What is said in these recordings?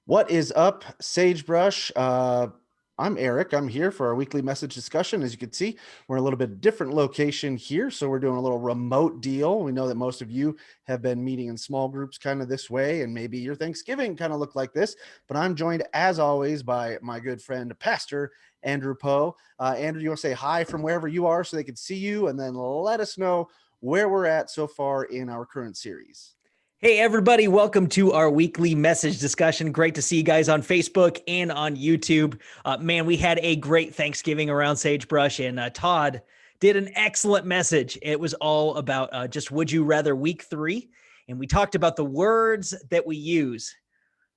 What is up, Sagebrush? I'm Eric. I'm here for our weekly message discussion. As you can see, we're in a little bit different location here. So we're doing a little remote deal. We know that most of you have been meeting in small groups kind of this way, and maybe your Thanksgiving kind of looked like this. But I'm joined, as always, by my good friend, Pastor Andrew Poe. Andrew, you want to say hi from wherever you are so they can see you, and then let us know where we're at so far in our current series. Hey, everybody. Welcome to our weekly message discussion. Great to see you guys on Facebook and on YouTube. Man, we had a great Thanksgiving around Sagebrush, and Todd did an excellent message. It was all about just would you rather week 3. And we talked about the words that we use,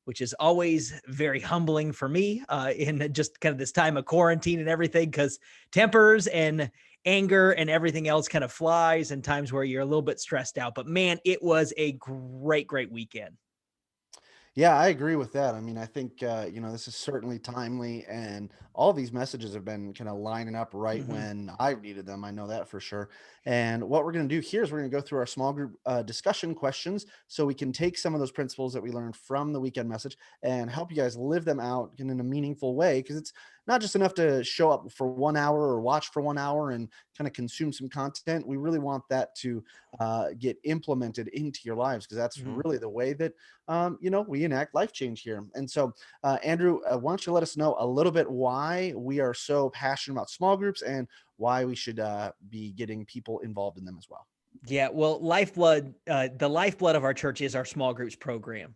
which is always very humbling for me in just kind of this time of quarantine and everything, because tempers and anger and everything else kind of flies in times where you're a little bit stressed out. But man, it was a great weekend. Yeah, I agree with that. I mean, I think this is certainly timely, and all these messages have been kind of lining up right Mm-hmm. when I've needed them. I know that for sure. And what we're going to do here is we're going to go through our small group discussion questions, so we can take some of those principles that we learned from the weekend message and help you guys live them out in a meaningful way. Because it's not just enough to show up for 1 hour or watch for 1 hour and kind of consume some content. We really want that to get implemented into your lives, because that's Mm-hmm. really the way that we enact life change here. And so, Andrew, why don't you let us know a little bit why we are so passionate about small groups and why we should be getting people involved in them as well. Yeah, well, the lifeblood of our church is our small groups program,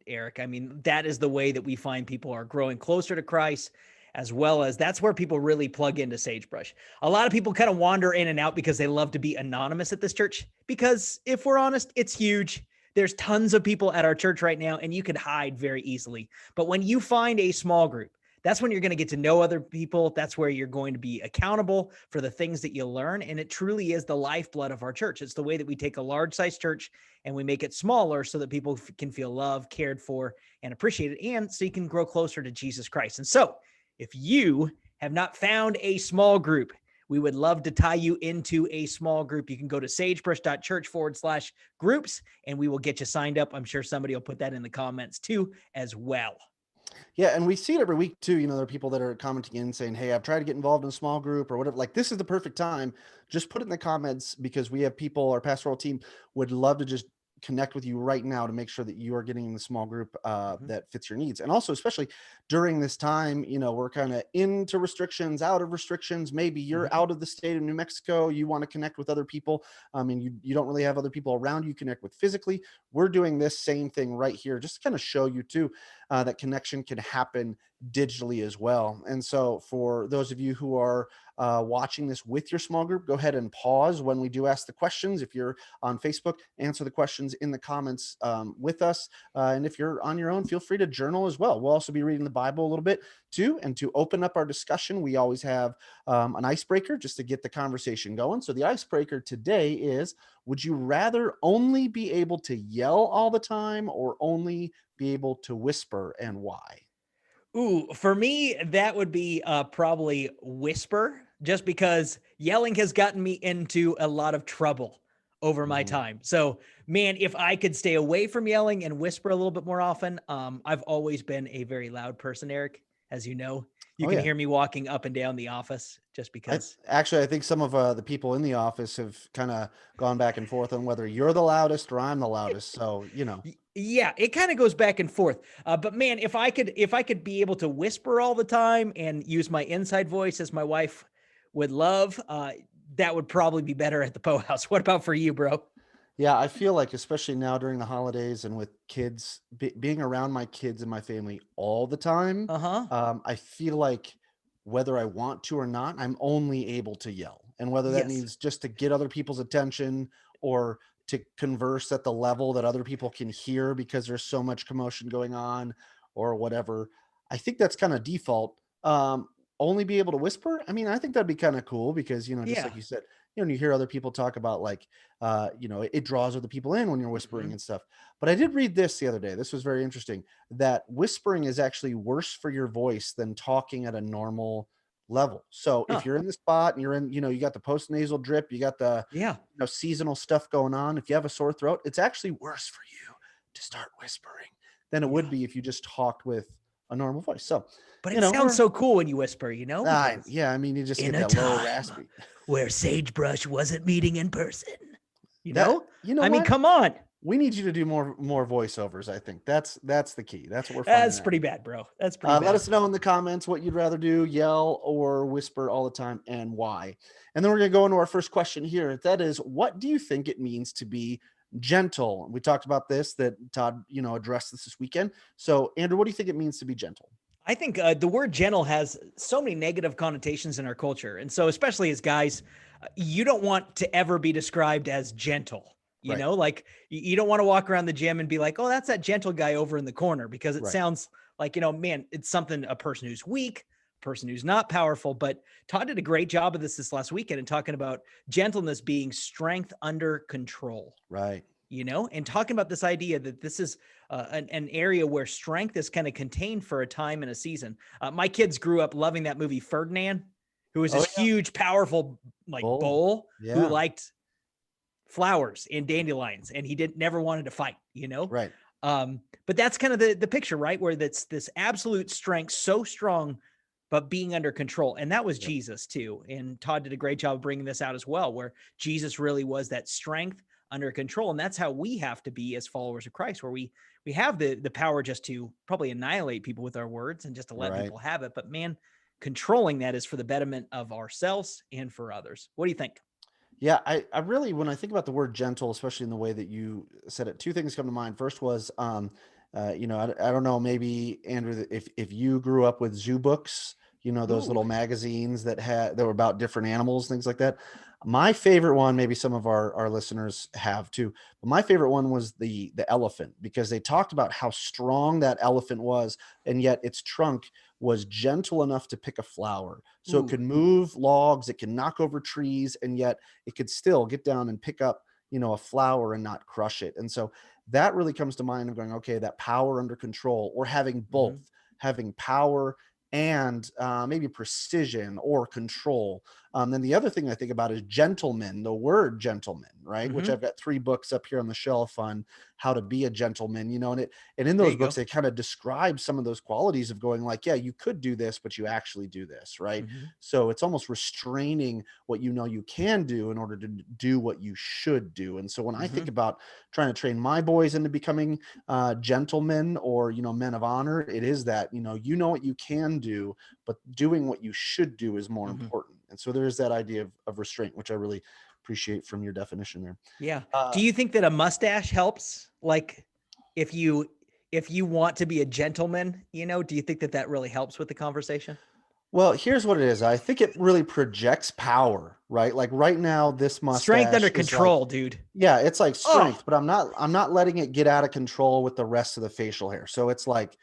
Eric. I mean, that is the way that we find people are growing closer to Christ, as well as that's where people really plug into Sagebrush. A lot of people kind of wander in and out because they love to be anonymous at this church, because if we're honest, it's huge. There's tons of people at our church right now, and you could hide very easily. But when you find a small group, that's when you're going to get to know other people. That's where you're going to be accountable for the things that you learn. And it truly is the lifeblood of our church. It's the way that we take a large size church and we make it smaller so that people can feel loved, cared for, and appreciated, and so you can grow closer to Jesus Christ. And so if you have not found a small group, we would love to tie you into a small group. You can go to sagebrush.church/groups and we will get you signed up. I'm sure somebody will put that in the comments too as well. Yeah, and we see it every week too. There are people that are commenting in saying, "Hey, I've tried to get involved in a small group or whatever." Like, this is the perfect time. Just put it in the comments, because we have people, our pastoral team would love to just connect with you right now to make sure that you are getting in the small group Mhm. that fits your needs. And also, especially during this time, we're kind of into restrictions, out of restrictions. Maybe you're Mhm. out of the state of New Mexico. You want to connect with other people. And you don't really have other people around you connect with physically. We're doing this same thing right here, just to kind of show you too that connection can happen digitally as well. And so, for those of you who are watching this with your small group, go ahead and pause when we do ask the questions. If you're on Facebook, answer the questions in the comments with us. And if you're on your own, feel free to journal as well. We'll also be reading the Bible a little bit too. And to open up our discussion, we always have an icebreaker just to get the conversation going. So the icebreaker today is: would you rather only be able to yell all the time, or only be able to whisper, and why? Ooh, for me, that would be probably whisper, just because yelling has gotten me into a lot of trouble over my Mhm. time. So, man, if I could stay away from yelling and whisper a little bit more often, I've always been a very loud person, Eric. As you know, you Oh can yeah. hear me walking up and down the office just I because. actually I think some of the people in the office have kind of gone back and forth on whether you're the loudest or I'm the loudest. So. Yeah, it kind of goes back and forth. But man, if I could be able to whisper all the time and use my inside voice as my wife would love, that would probably be better at the Poe House. What about for you, bro? Yeah, I feel like, especially now during the holidays and with kids, being around my kids and my family all the time, Uh huh. I feel like, whether I want to or not, I'm only able to yell. And whether that Yes. means just to get other people's attention, or to converse at the level that other people can hear because there's so much commotion going on, or whatever, I think that's kind of default. Only be able to whisper. I mean, I think that'd be kind of cool, because, just Yeah. like you said, you hear other people talk about, like, it draws other people in when you're whispering Hmm. and stuff. But I did read this the other day. This was very interesting, that whispering is actually worse for your voice than talking at a normal level. So if Huh. you're in the spot and you got the post nasal drip, you got the, Yeah. seasonal stuff going on. If you have a sore throat, it's actually worse for you to start whispering than it would Yeah. be if you just talked with a normal voice. So, But it sounds so cool when you whisper, because yeah, I mean, you just in get a that low time raspy. where sagebrush wasn't meeting in person, That, you know I mean, what? come on. We need you to do more voiceovers. I think that's the key. That's what we're finding That's out. pretty bad, bro. That's pretty Let bad. us know in the comments what you'd rather do, yell or whisper all the time, and why. And then we're going to go into our first question here. That is, what do you think it means to be gentle? We talked about this, that Todd, addressed this weekend. So, Andrew, what do you think it means to be gentle? I think the word gentle has so many negative connotations in our culture. And so, especially as guys, you don't want to ever be described as gentle. Right, Like you don't want to walk around the gym and be like, oh, that's that gentle guy over in the corner, because it right, sounds like, man, it's something, a person who's weak, person who's not powerful. But Todd did a great job of this last weekend and talking about gentleness being strength under control. right. And talking about this idea that this is an area where strength is kind of contained for a time and a season. My kids grew up loving that movie Ferdinand, who was Oh, this yeah. huge, powerful, like Bull. bull who Yeah. liked flowers and dandelions, and he never wanted to fight. Right. But that's kind of the picture, right? Where that's this absolute strength, so strong, but being under control. And that was Yep. Jesus too. And Todd did a great job of bringing this out as well, where Jesus really was that strength under control. And that's how we have to be as followers of Christ, where we have the power just to probably annihilate people with our words and just to let Right. people have it. But man, controlling that is for the betterment of ourselves and for others. What do you think? Yeah, I really, when I think about the word gentle, especially in the way that you said it, two things come to mind. First was, I don't know, maybe Andrew, if you grew up with zoo books, those Ooh, little magazines that were about different animals, things like that. My favorite one, maybe some of our listeners have too, but my favorite one was the elephant, because they talked about how strong that elephant was, and yet its trunk was gentle enough to pick a flower. So it ooh. could move logs, it can knock over trees, and yet it could still get down and pick up, a flower and not crush it. And so that really comes to mind of going, okay, that power under control, or having Mm-hmm. both, having power and maybe precision or control. Then the other thing I think about is gentleman, the word gentleman, right? Which Mm-hmm. I've got 3 books up here on the shelf on how to be a gentleman, and in There those you go. books, they kind of describe some of those qualities of going like, yeah, you could do this, but you actually do this, right? Mm-hmm. So it's almost restraining what you can do in order to do what you should do. And so when I Mm-hmm. think about trying to train my boys into becoming gentlemen, or men of honor, it is that what you can do, but doing what you should do is more Mm-hmm. important. And so there is that idea of restraint, which I really appreciate from your definition there. Yeah. uh, Do you think that a mustache helps? Like if you want to be a gentleman, do you think that that really helps with the conversation? well, here's what it is. I think it really projects power, right? Like right now, this Strength under mustache is like, control, dude. yeah, it's like Oh, strength, but I'm not letting it get out of control with the rest of the facial hair. So it's like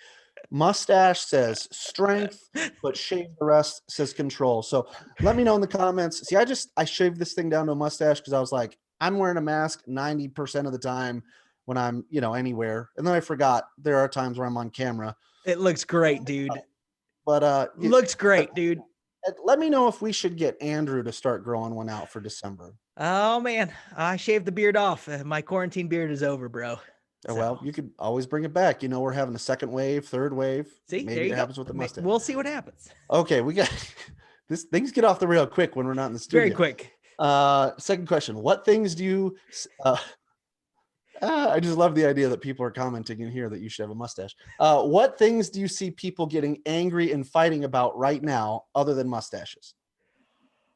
mustache says strength, but shave the rest says control. So let me know in the comments. See, I shaved this thing down to a mustache because I was like, I'm wearing a mask 90% of the time when I'm, anywhere. And then I forgot there are times where I'm on camera. it looks great, dude. But Looks great, dude. let me know if we should get Andrew to start growing one out for December. Oh man, I shaved the beard off. My quarantine beard is over, bro. Well, So, you could always bring it back. We're having a second wave, third wave. see, there Maybe you it go. happens with the mustache. We'll see what happens. Okay, we got this. Things get off the rail quick when we're not in the Very studio. quick. Second question: what things do you? I just love the idea that people are commenting in here that you should have a mustache. What things do you see people getting angry and fighting about right now, other than mustaches?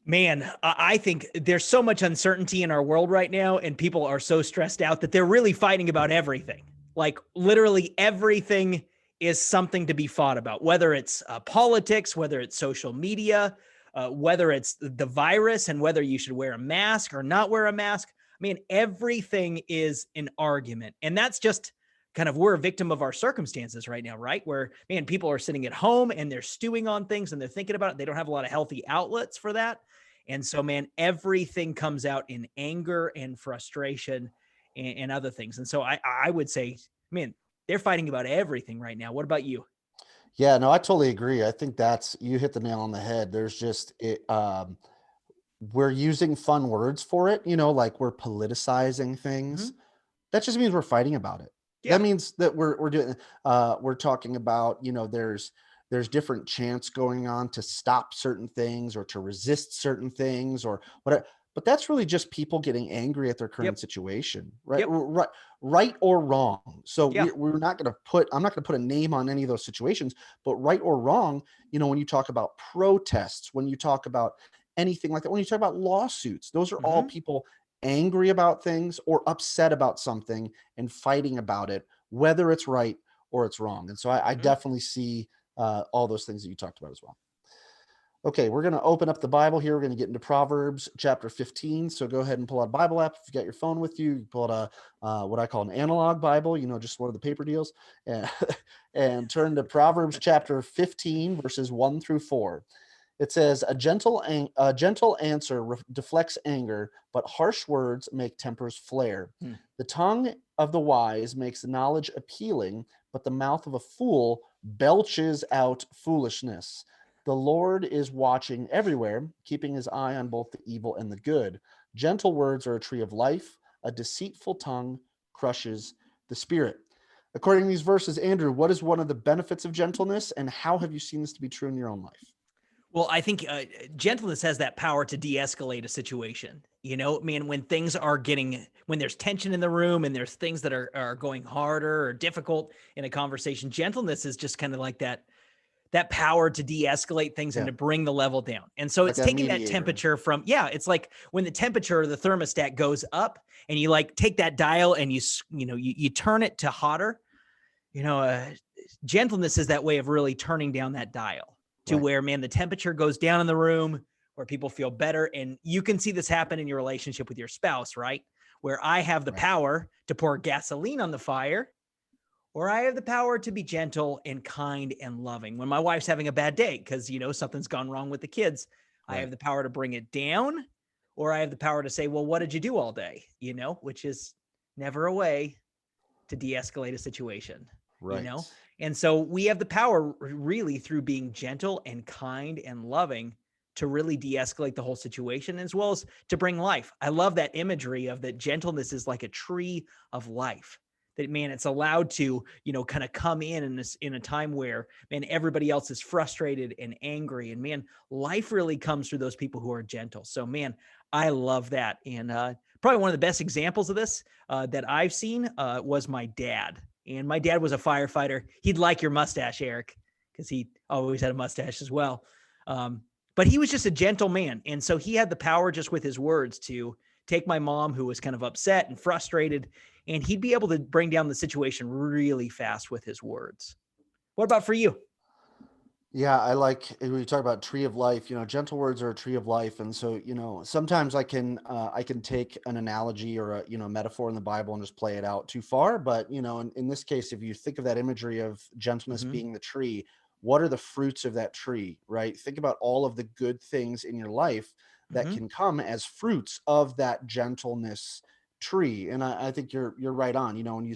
Man, I think there's so much uncertainty in our world right now, and people are so stressed out that they're really fighting about everything. Like literally everything is something to be fought about, whether it's politics, whether it's social media, whether it's the virus, and whether you should wear a mask or not wear a mask. I mean, everything is an argument. And that's just kind of, we're a victim of our circumstances right now, right? Where, man, people are sitting at home and they're stewing on things and they're thinking about it. They don't have a lot of healthy outlets for that. And so, man, everything comes out in anger and frustration and other things. And so I would say, man, they're fighting about everything right now. What about you? Yeah, no, I totally agree. I think you hit the nail on the head. There's just it. We're using fun words for it, like we're politicizing Mm-hmm. things. That just means we're fighting about it. Yeah. That means that we're talking about, there's different chants going on to stop certain things or to resist certain things or whatever. But that's really just people getting angry at their current Yep. situation, right? Yep. Right or wrong. So Yeah. we're not going to I'm not going to put a name on any of those situations, but right or wrong, when you talk about protests, when you talk about anything like that, when you talk about lawsuits, those are all Hmm. people angry about things or upset about something and fighting about it, whether it's right or it's wrong. And so I Hmm. definitely see all those things that you talked about as well. Okay, we're going to open up the Bible here. We're going to get into Proverbs chapter 15. So go ahead and pull out a Bible app. If you got your phone with you, you pull out what I call an analog Bible, just one of the paper deals, and, and turn to Proverbs chapter 15, verses 1 through 4. It says, a gentle answer deflects anger, but harsh words make tempers flare. Hmm. The tongue of the wise makes knowledge appealing, but the mouth of a fool belches out foolishness. The Lord is watching everywhere, keeping his eye on both the evil and the good. Gentle words are a tree of life. A deceitful tongue crushes the spirit. According to these verses, Andrew, what is one of the benefits of gentleness, and how have you seen this to be true in your own life? Well, I think gentleness has that power to de-escalate a situation. Man, when there's tension in the room and there's things that are going harder or difficult in a conversation, gentleness is just kind of like that power to de-escalate things and Yeah, to bring the level down. And so like it's that taking that mediator. temperature from, yeah, it's like when the temperature of the thermostat goes up and you like take that dial and you turn it to hotter. you know, uh, Gentleness is that way of really turning down that dial to Right. where, man, the temperature goes down in the room where people feel better. And you can see this happen in your relationship with your spouse, right? Where I have the Right. power to pour gasoline on the fire, or I have the power to be gentle and kind and loving. When my wife's having a bad day because, something's gone wrong with the kids, I Right. have the power to bring it down, or I have the power to say, well, what did you do all day? Which is never a way to de-escalate a situation, you Right. know? And so we have the power really through being gentle and kind and loving to really de-escalate the whole situation as well as to bring life. I love that imagery of that gentleness is like a tree of life. That, man, it's allowed to, kind of come in a time where, man, everybody else is frustrated and angry. And man, life really comes through those people who are gentle. So, man, I love that. And probably one of the best examples of this that I've seen was my dad. And my dad was a firefighter. He'd like your mustache, Eric, because he always had a mustache as well. But he was just a gentle man. And so he had the power just with his words to take my mom, who was kind of upset and frustrated, and he'd be able to bring down the situation really fast with his words. What about for you? Yeah, I like when you talk about tree of life, gentle words are a tree of life. And so, sometimes I can take an analogy or a, metaphor in the Bible and just play it out too far. But, in this case, if you think of that imagery of gentleness Mm-hmm. being the tree, what are the fruits of that tree, right? Think about all of the good things in your life that Mm-hmm. can come as fruits of that gentleness tree. And I think you're right on, when you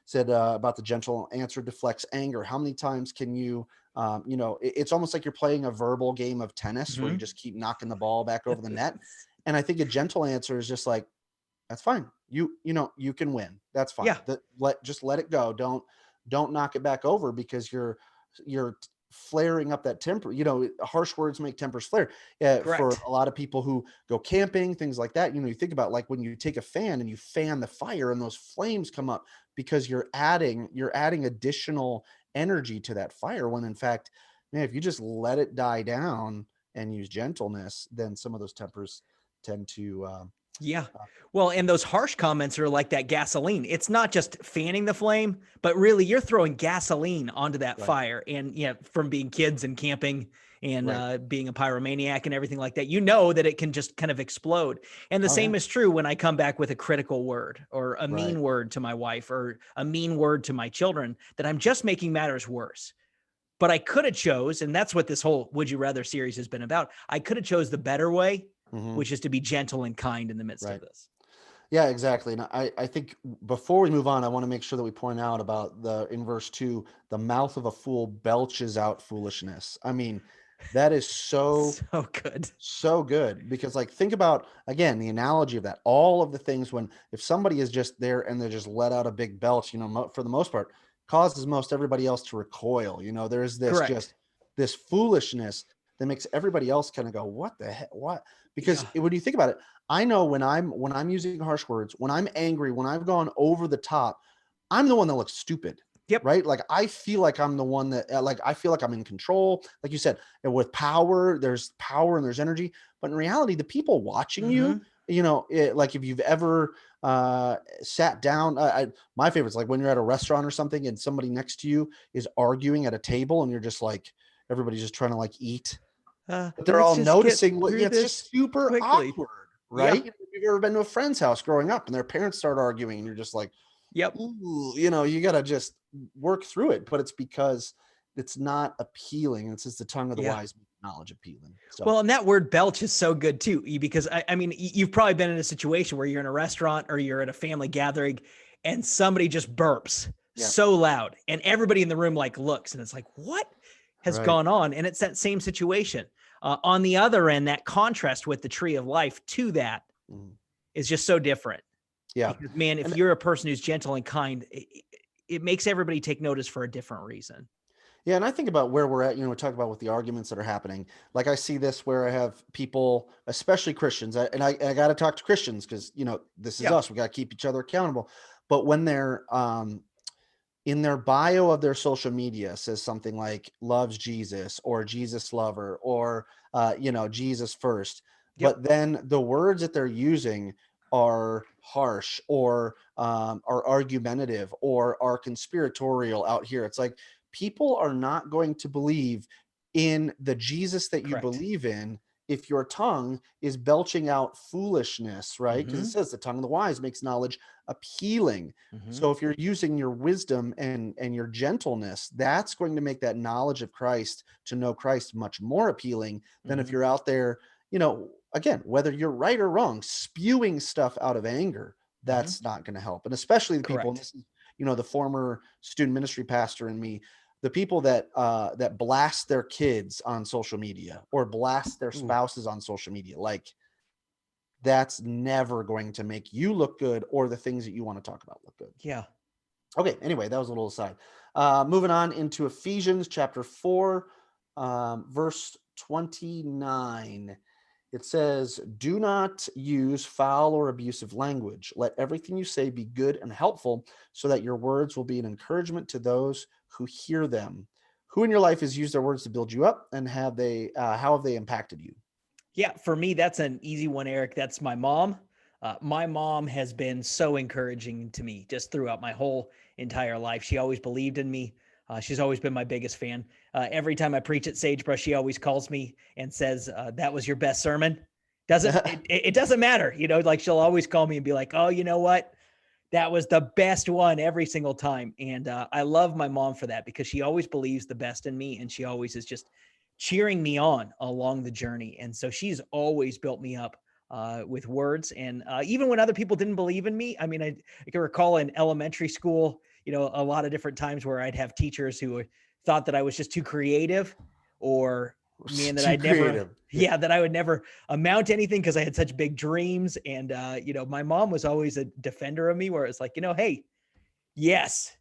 said about the gentle answer deflects anger. How many times can you, it's almost like you're playing a verbal game of tennis where you Mm-hmm. just keep knocking the ball back over the net. And I think a gentle answer is just like, that's fine. You can win. That's fine. Yeah, Just let it go. Don't knock it back over because you're flaring up that temper. Harsh words make tempers flare. For correct. a lot of people who go camping, things like that, you think about like when you take a fan and you fan the fire and those flames come up because you're adding additional energy to that fire when in fact, man, if you just let it die down and use gentleness, then some of those tempers tend to Yeah. uh, Well, and those harsh comments are like that gasoline. It's not just fanning the flame, but really you're throwing gasoline onto that right, fire. And from being kids and camping and right. being a pyromaniac and everything like that, that it can just kind of explode. And the Oh yeah, same is true when I come back with a critical word or a right. mean word to my wife or a mean word to my children, that I'm just making matters worse. But I could have chose, and that's what this whole Would You Rather series has been about. I could have chose the better way, Hmm. which is to be gentle and kind in the midst of Right. this. Yeah, exactly. And I think before we move on, I want to make sure that we point out about in verse 2, the mouth of a fool belches out foolishness. I mean, That is so So good. so good, because like think about again the analogy of that, all of the things when if somebody is just there and they just let out a big belch, for the most part causes most everybody else to recoil. There's this Correct. just this foolishness that makes everybody else kind of go, what the heck, what? Because Yeah. when you think about it, I know when I'm using harsh words, when I'm angry, when I've gone over the top, I'm the one that looks stupid, Yep. right? Like I feel like I'm the one that like I feel like I'm in control. Like you said, and with power, there's power and there's energy. But in reality, the people watching you, Hmm. like if you've ever sat down, my favorite's like when you're at a restaurant or something and somebody next to you is arguing at a table and you're just like, everybody's just trying to like eat, but they're Let's all just get noticing what, through yeah, it's this just super quickly. awkward, Yeah. right? If you've ever been to a friend's house growing up and their parents start arguing and you're just like, Yep. ooh, you got to just work through it. But it's because it's not appealing. It's just the tongue of the Yeah. wise, knowledge appealing. So, Well, and that word belch is so good too, because I mean, you've probably been in a situation where you're in a restaurant or you're at a family gathering and somebody just burps yeah, so loud and everybody in the room like looks and it's like, what has right. gone on? And it's that same situation. On the other end, that contrast with the tree of life to that Mm, is just so different. yeah. Because man, if And you're a person who's gentle and kind, it makes everybody take notice for a different reason. yeah, and I think about where we're at, we talk about with the arguments that are happening. Like I see this where I have people, especially Christians, and I got to talk to Christians because, this is Yeah. us. We got to keep each other accountable. But when they're in their bio of their social media says something like loves Jesus or Jesus lover or Jesus first, Yep. but then the words that they're using are harsh or are argumentative or are conspiratorial out here. It's like people are not going to believe in the Jesus that you Correct. believe in if your tongue is belching out foolishness, right? Because it Hmm. says the tongue of the wise makes knowledge appealing. Hmm. So if you're using your wisdom and your gentleness, that's going to make that knowledge of Christ, to know Christ, much more appealing than if Hmm. you're out there, again, whether you're right or wrong, spewing stuff out of anger. Hmm. That's not going to help. And especially the people, and Correct. this is, the former student ministry pastor and me, the people that blast their kids on social media or blast their Ooh. spouses on social media, like that's never going to make you look good or the things that you want to talk about look good. Yeah. Okay, anyway, that was a little aside. Moving on into Ephesians chapter 4, verse 29. It says, do not use foul or abusive language. Let everything you say be good and helpful so that your words will be an encouragement to those who hear them. Who in your life has used their words to build you up, and how have they impacted you? Yeah, for me, that's an easy one, Eric. That's my mom. My mom has been so encouraging to me just throughout my whole entire life. She always believed in me. She's always been my biggest fan. Every time I preach at Sagebrush, she always calls me and says, "That was your best sermon." It doesn't matter, like she'll always call me and be like, "Oh, you know what? That was the best one every single time." And I love my mom for that because she always believes the best in me and she always is just cheering me on along the journey. And so she's always built me up with words. And even when other people didn't believe in me, I mean, I can recall in elementary school, a lot of different times where I'd have teachers who thought that I was just too creative or man, that Too I'd never, creative. Yeah. yeah, that I would never amount to anything because I had such big dreams. And, my mom was always a defender of me where it's like, hey, yes,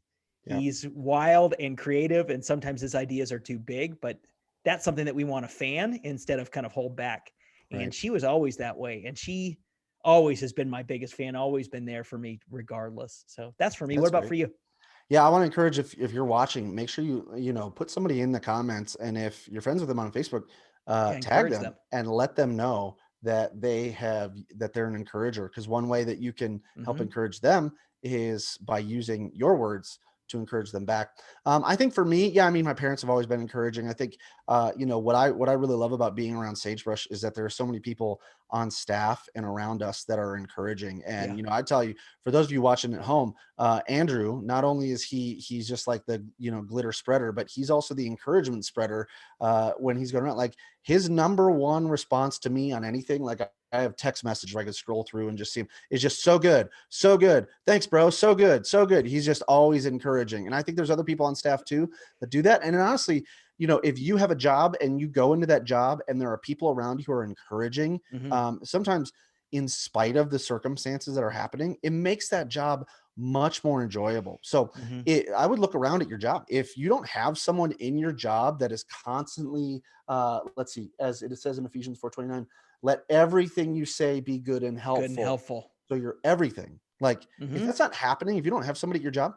Yeah. he's wild and creative. And sometimes his ideas are too big, but that's something that we want to fan instead of kind of hold back. And Right. she was always that way. And she always has been my biggest fan, always been there for me regardless. So that's for me. What That's about great. for you? Yeah, I want to encourage, if you're watching, make sure you put somebody in the comments, and if you're friends with them on Facebook, Yeah, tag encourage them them. and let them know that they're an encourager. Because one way that you can help Mm-hmm. encourage them is by using your words to encourage them back. I think for me, yeah, I mean, my parents have always been encouraging. I think, what I really love about being around Sagebrush is that there are so many people on staff and around us that are encouraging. And Yeah. I tell you, for those of you watching at home, Andrew, not only is he's just like the glitter spreader, but he's also the encouragement spreader. When he's going around, like his number one response to me on anything, like I have text message where I could scroll through and just see him, is just so good, so good. Thanks, bro. So good, so good. He's just always encouraging. And I think there's other people on staff too that do that. And honestly, if you have a job and you go into that job and there are people around you who are encouraging, Hmm. sometimes in spite of the circumstances that are happening, it makes that job much more enjoyable. So Hmm. I would look around at your job. If you don't have someone in your job that is constantly, let's see, as it says in Ephesians 4:29, let everything you say be good and Good and helpful. helpful. So you're everything. Like, if Hmm. that's not happening, if you don't have somebody at your job,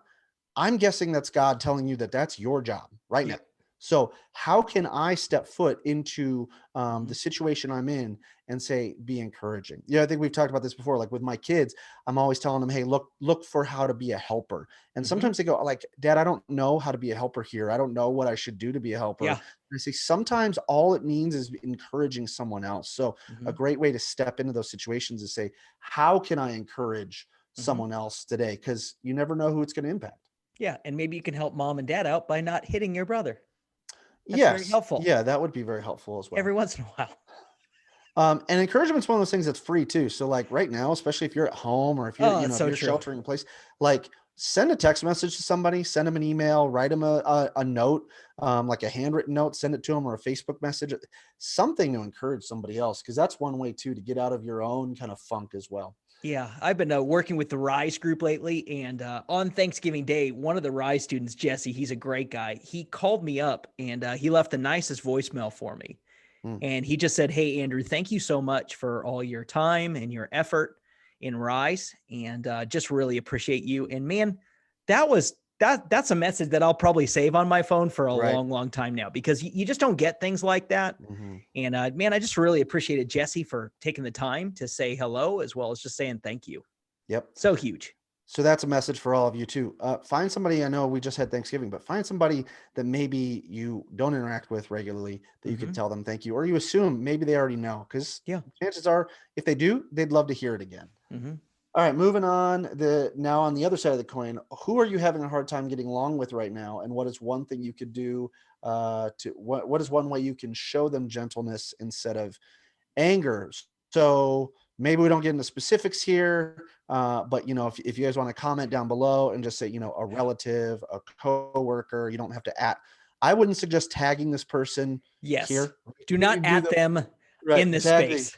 I'm guessing that's God telling you that that's your job right now. Yep. So how can I step foot into Hmm. the situation I'm in and say, be encouraging? Yeah, I think we've talked about this before. Like with my kids, I'm always telling them, hey, look for how to be a helper. And Hmm. sometimes they go like, Dad, I don't know how to be a helper here. I don't know what I should do to be a helper. Yeah. And I say, sometimes all it means is encouraging someone else. So a Hmm. great way to step into those situations is say, how can I encourage Hmm. someone else today? Because you never know who it's going to impact. Yeah. And maybe you can help mom and dad out by not hitting your brother. That's very Yes. helpful Yeah, that would be very helpful as well. every once in a while. And encouragement's one of those things that's free too. So like right now, especially if you're at home or if you're, Oh, it's if so you're true. sheltering in place, like send a text message to somebody, send them an email, write them a note, like a handwritten note, send it to them or a Facebook message, something to encourage somebody else. Cause that's one way too, to get out of your own kind of funk as well. Yeah, I've been working with the Rise group lately, and on Thanksgiving Day, one of the Rise students, Jesse, he's a great guy. He called me up and he left the nicest voicemail for me. Mm, And he just said, "Hey, Andrew, thank you so much for all your time and your effort in Rise, and just really appreciate you." And man, that's a message that I'll probably save on my phone for a right. long, long time now, because you just don't get things like that. Hmm. And man, I just really appreciated Jesse for taking the time to say hello, as well as just saying thank you. Yep. So huge. So that's a message for all of you too. Find somebody. I know we just had Thanksgiving, but find somebody that maybe you don't interact with regularly that you could Hmm. tell them thank you, or you assume maybe they already know, because Yeah. chances are, if they do, they'd love to hear it again. Hmm. All right, moving on. Now on the other side of the coin, who are you having a hard time getting along with right now, and what is one thing you could do what is one way you can show them gentleness instead of anger? So maybe we don't get into specifics here, but if you guys want to comment down below and just say, a relative, a coworker, you don't have to at. I wouldn't suggest tagging this person Yes. here. Do not You do at the them right in this tag the space.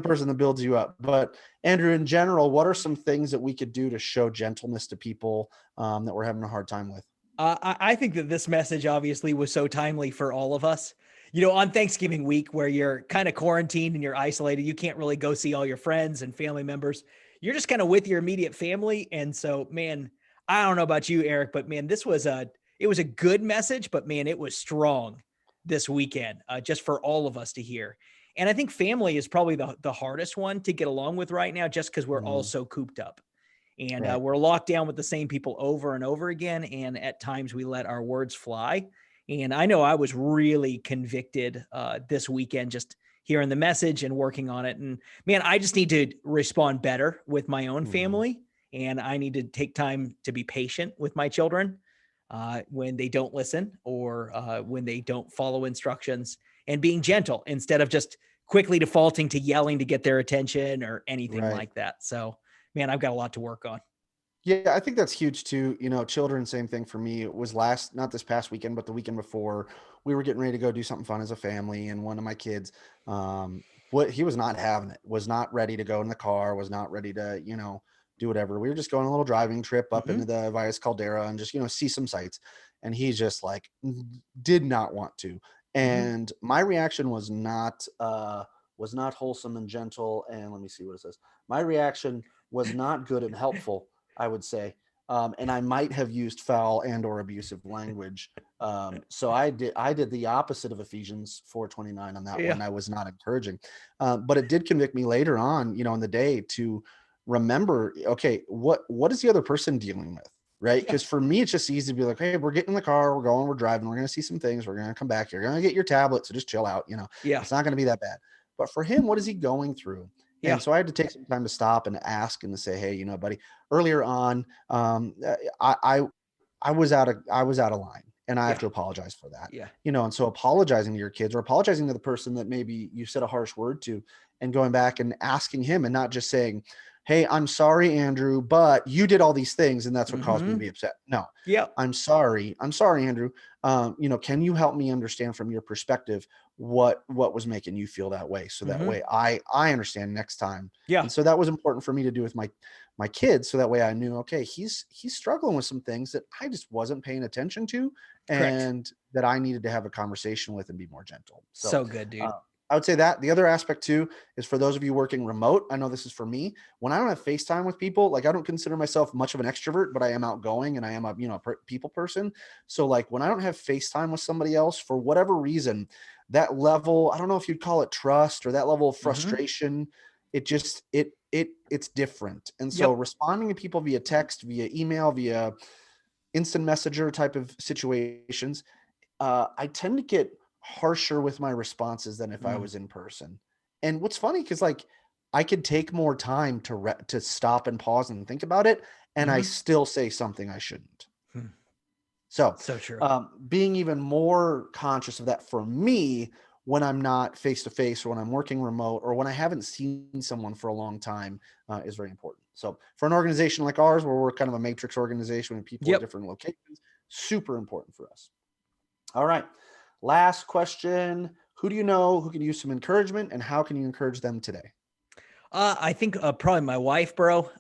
person that builds you up. But Andrew, in general, what are some things that we could do to show gentleness to people that we're having a hard time with? I think that this message obviously was so timely for all of us. On Thanksgiving week, where you're kind of quarantined and you're isolated, you can't really go see all your friends and family members. You're just kind of with your immediate family. And so, man, I don't know about you, Eric, but man, it was a good message, but man, it was strong this weekend, just for all of us to hear. And I think family is probably the hardest one to get along with right now, just because we're all Mhm. so cooped up. And Right. we're locked down with the same people over and over again. And at times we let our words fly. And I know I was really convicted this weekend, just hearing the message and working on it. And man, I just need to respond better with my own Mhm. family. And I need to take time to be patient with my children when they don't listen, or when they don't follow instructions, and being gentle instead of just quickly defaulting to yelling to get their attention or anything Right. like that. So, man, I've got a lot to work on. Yeah, I think that's huge too. Children, same thing for me. It was not this past weekend, but the weekend before. We were getting ready to go do something fun as a family, and one of my kids, what he was not having it, was not ready to go in the car, was not ready to, do whatever. We were just going on a little driving trip up Hmm. into the Valles Caldera and just, see some sights. And he just like did not want to. Hmm. And my reaction was not wholesome and gentle. And let me see what it says. My reaction was not good and helpful, I would say. And I might have used foul and or abusive language. So I did the opposite of Ephesians 4:29 on that Yeah. one. I was not encouraging, but it did convict me later on, in the day, to remember, okay, what is the other person dealing with, right? Yeah. Because for me, it's just easy to be like, hey, we're getting in the car, we're going, we're driving, we're going to see some things, we're going to come back, you're going to get your tablet, so just chill out. Yeah. It's not going to be that bad. But for him, what is he going through? Yeah. And so I had to take some time to stop and ask and to say, hey, buddy, earlier on, I was out of line, and I have Yeah. to apologize for that. Yeah. And so apologizing to your kids, or apologizing to the person that maybe you said a harsh word to, and going back and asking him, and not just saying, hey, I'm sorry, Andrew, but you did all these things and that's what caused me to Mm-hmm. be upset. No, Yep. I'm sorry. I'm sorry, Andrew. Can you help me understand from your perspective what was making you feel that way? So that Mm-hmm. way I understand next time. Yeah. And so that was important for me to do with my kids. So that way I knew, okay, he's struggling with some things that I just wasn't paying attention to, Correct. and that I needed to have a conversation with and be more gentle. So So good, dude. I would say that the other aspect too is for those of you working remote. I know this is for me. When I don't have FaceTime with people, like I don't consider myself much of an extrovert, but I am outgoing and I am a people person. So like when I don't have FaceTime with somebody else for whatever reason, that level, I don't know if you'd call it trust or that level of Mm-hmm. frustration, it's different. And so Yep. responding to people via text, via email, via instant messenger type of situations, I tend to get harsher with my responses than if I Mm. was in person. And what's funny, because like I could take more time to stop and pause and think about it, and I Mm-hmm. still say something I shouldn't. Hmm. So, So true. being even more conscious of that for me when I'm not face to face, or when I'm working remote, or when I haven't seen someone for a long time, is very important. So, for an organization like ours, where we're kind of a matrix organization with people at Yep. different locations, super important for us. All right. Last question. Who do you know who can use some encouragement, and how can you encourage them today? I think probably my wife, bro.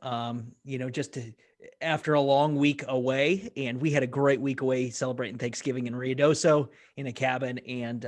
After a long week away, and we had a great week away celebrating Thanksgiving in Ruidoso in a cabin. And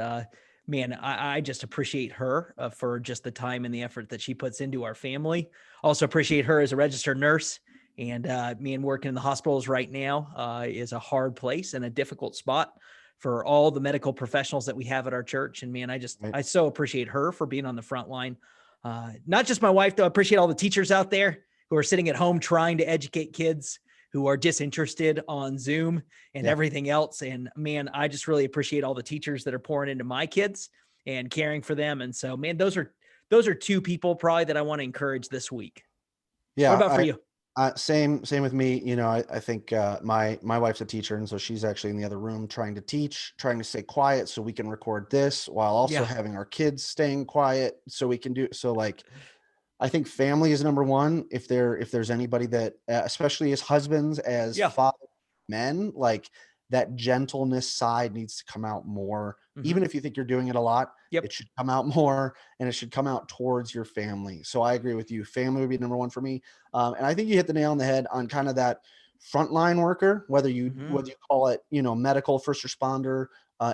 man, I just appreciate her for just the time and the effort that she puts into our family. Also appreciate her as a registered nurse. And me working in the hospitals right now is a hard place and a difficult spot for all the medical professionals that we have at our church. And man, Right. I so appreciate her for being on the front line. Not just my wife, though. I appreciate all the teachers out there who are sitting at home trying to educate kids who are disinterested on Zoom and Yeah. everything else. And man, I just really appreciate all the teachers that are pouring into my kids and caring for them. And so, man, those are two people probably that I want to encourage this week. What Yeah. about for you? Same with me. I think my wife's a teacher, and so she's actually in the other room trying to teach, trying to stay quiet so we can record this, while also Yeah. having our kids staying quiet so we can do so. Like, I think family is number one. If there's anybody that, especially as husbands, as Yeah. fathers, men, like that gentleness side needs to come out more. Mm-hmm. Even if you think you're doing it a lot, Yep. it should come out more, and it should come out towards your family. So I agree with you. Family would be number one for me. And I think you hit the nail on the head on kind of that frontline worker, whether you Mm-hmm. whether you call it, medical, first responder,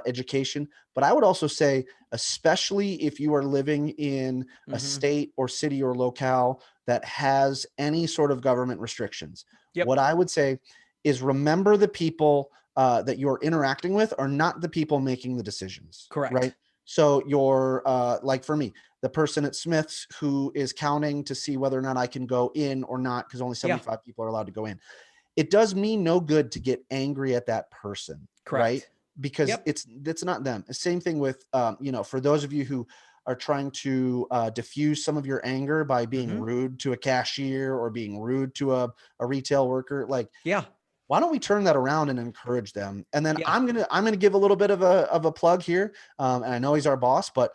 education. But I would also say, especially if you are living in a Mm-hmm. state or city or locale that has any sort of government restrictions, Yep. what I would say is remember the people that you're interacting with are not the people making the decisions, right? Correct. So you're like for me, the person at Smith's who is counting to see whether or not I can go in or not, because only Yeah. 75 people are allowed to go in. It does me no good to get angry at that person, right? Correct. Because Yep. it's not them. Same thing with for those of you who are trying to diffuse some of your anger by being Mm-hmm. rude to a cashier or being rude to a retail worker. Like, Yeah. why don't we turn that around and encourage them? And then Yeah. I'm gonna give a little bit of a plug here, and I know he's our boss, but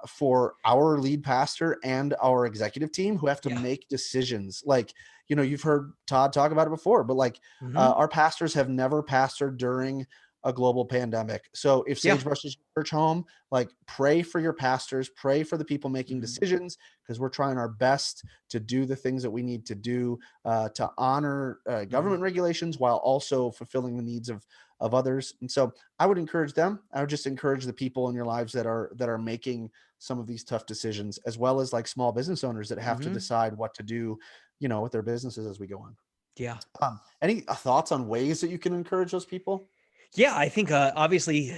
for our lead pastor and our executive team who have to Yeah. make decisions, like, you've heard Todd talk about it before, but like, Mm-hmm. our pastors have never pastored during a global pandemic. So if Yeah. Sagebrush is your church home, like, pray for your pastors, pray for the people making Mm-hmm. decisions, because we're trying our best to do the things that we need to do to honor Mm-hmm. government regulations while also fulfilling the needs of others. And so I would encourage them. I would just encourage the people in your lives that are making some of these tough decisions, as well as like small business owners that have to Mm-hmm. decide what to do, with their businesses as we go on. Yeah. Any thoughts on ways that you can encourage those people? Yeah, I think obviously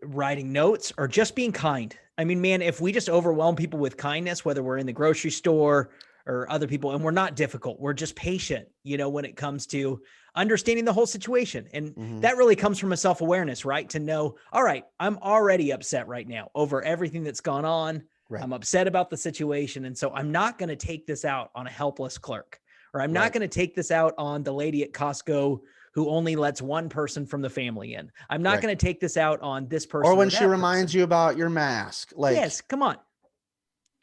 writing notes or just being kind. I mean, man, if we just overwhelm people with kindness, whether we're in the grocery store or other people, and we're not difficult, we're just patient, when it comes to understanding the whole situation. And Hmm. that really comes from a self awareness, right? To know, all right, I'm already upset right now over everything that's gone on. Right. I'm upset about the situation. And so I'm not going to take this out on a helpless clerk, or I'm not Right. going to take this out on the lady at Costco who only lets one person from the family in. I'm not Right. going to take this out on this Or person when or she that reminds person. you about your mask, like, Yes, come on.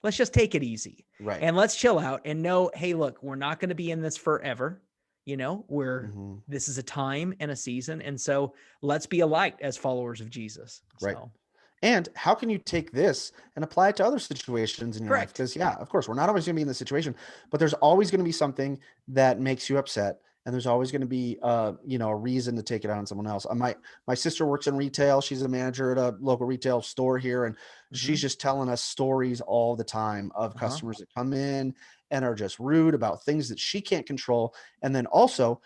let's just take it easy. Right. And let's chill out and know, hey, look, we're not going to be in this forever. This is a time and a season. And so let's be a light as followers of Jesus. Right. So, And how can you take this and apply it to other situations in your life? correct. Because, yeah, of course, we're not always going to be in this situation, but there's always going to be something that makes you upset. And there's always going to be, a reason to take it out on someone else. My sister works in retail. She's a manager at a local retail store here. And she's just telling us stories all the time of customers that come in and are just rude about things that she can't control. And then also,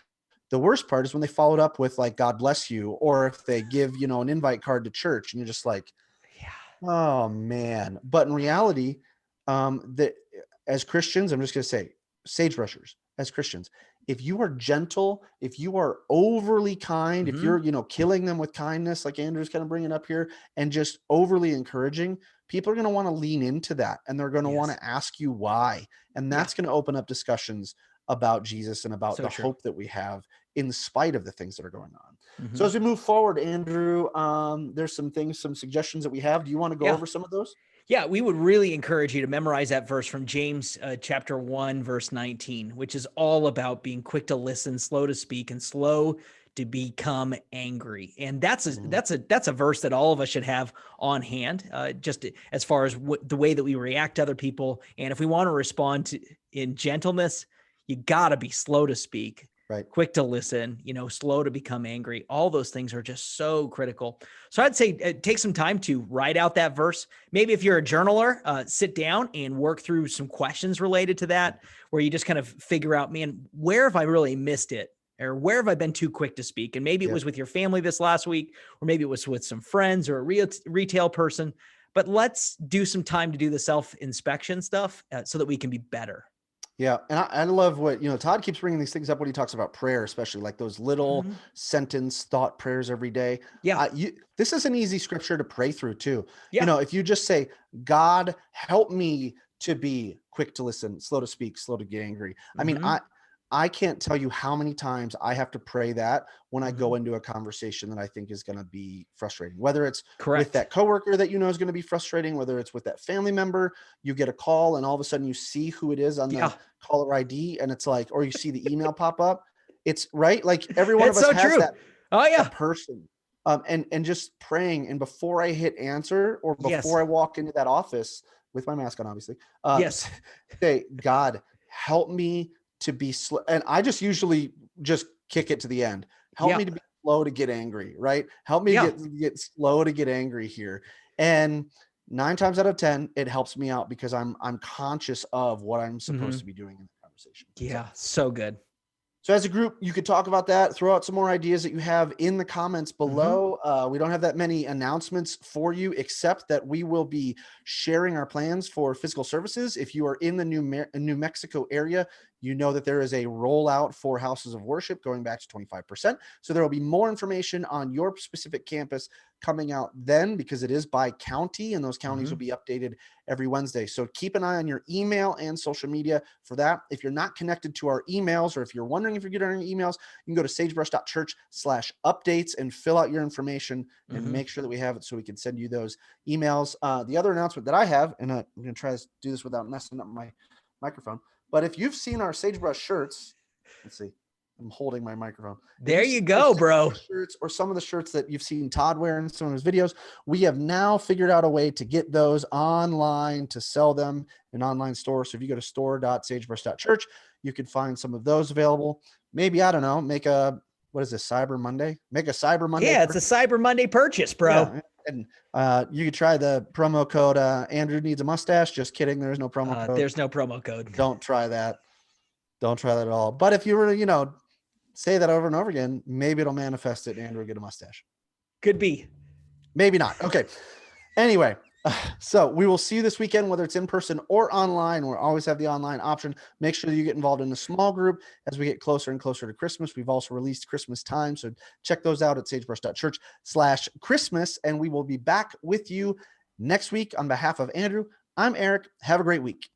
the worst part is when they followed up with like, God bless you, or if they give, an invite card to church and you're just like, Yeah. oh man. But in reality, that as Christians, I'm just going to say, sagebrushers, as Christians, if you are gentle, if you are overly kind, if you're, killing them with kindness, like Andrew's kind of bringing up here, and just overly encouraging, people are going to want to lean into that, and they're going to want to ask you why. And that's going to open up discussions about Jesus and about the hope that we have in spite of the things that are going on. So as we move forward, Andrew, there's some suggestions that we have. Do you want to go over some of those? Yeah, we would really encourage you to memorize that verse from James chapter 1, verse 19, which is all about being quick to listen, slow to speak, and slow to become angry. And that's a verse that all of us should have on hand, just as far as the way that we react to other people. And if we want to respond in gentleness, you got to be slow to speak. Right. Quick to listen, slow to become angry. All those things are just so critical. So I'd say take some time to write out that verse. Maybe if you're a journaler, sit down and work through some questions related to that, where you just kind of figure out, man, where have I really missed it? Or where have I been too quick to speak? And maybe it was with your family this last week, or maybe it was with some friends or a retail person. But let's do some time to do the self-inspection stuff so that we can be better. Yeah. And I love what, Todd keeps bringing these things up when he talks about prayer, especially like those little sentence thought prayers every day. Yeah. This is an easy scripture to pray through too. Yeah. If you just say, God, help me to be quick to listen, slow to speak, slow to get angry. I mean, I can't tell you how many times I have to pray that when I go into a conversation that I think is going to be frustrating, whether it's with that coworker that is going to be frustrating, whether it's with that family member. You get a call and all of a sudden you see who it is on the caller ID, and it's like, or you see the email pop up. It's right. Like every one of us has that, that person. And just praying. And before I hit answer, or before I walk into that office with my mask on, obviously, say, God, help me to be slow. And I just usually just kick it to the end. Help me to be slow to get angry, right? Help me get slow to get angry here. And 9 times out of 10, it helps me out because I'm conscious of what I'm supposed to be doing in the conversation. Yeah. So good. So as a group, you could talk about that, throw out some more ideas that you have in the comments below. We don't have that many announcements for you, except that we will be sharing our plans for physical services. If you are in the New Mexico area, you know that there is a rollout for houses of worship going back to 25%. So there will be more information on your specific campus coming out then, because it is by county, and those counties will be updated every Wednesday. So keep an eye on your email and social media for that. If you're not connected to our emails, or if you're wondering if you're getting our emails, you can go to sagebrush.church/updates and fill out your information and make sure that we have it so we can send you those emails. The other announcement that I have, and I'm going to try to do this without messing up my microphone, but if you've seen our Sagebrush shirts, let's see, I'm holding my microphone. There you go, bro. Shirts, or some of the shirts that you've seen Todd wear in some of his videos, we have now figured out a way to get those online, to sell them in an online store. So if you go to store.sagebrush.church, you can find some of those available. Maybe, I don't know, make a, what is this, Cyber Monday? Make a Cyber Monday. Yeah, it's a Cyber Monday purchase, bro. Yeah. And you could try the promo code Andrew needs a mustache. Just kidding. There's no promo code. There's no promo code. Don't try that. Don't try that at all. But if you were to, say that over and over again, maybe it'll manifest it and Andrew will get a mustache. Could be. Maybe not. Okay. Anyway, so we will see you this weekend, whether it's in person or online. We'll always have the online option. Make sure that you get involved in a small group as we get closer and closer to Christmas. We've also released Christmas time, so check those out at sagebrush.church/Christmas, and we will be back with you next week. On behalf of Andrew, I'm Eric. Have a great week.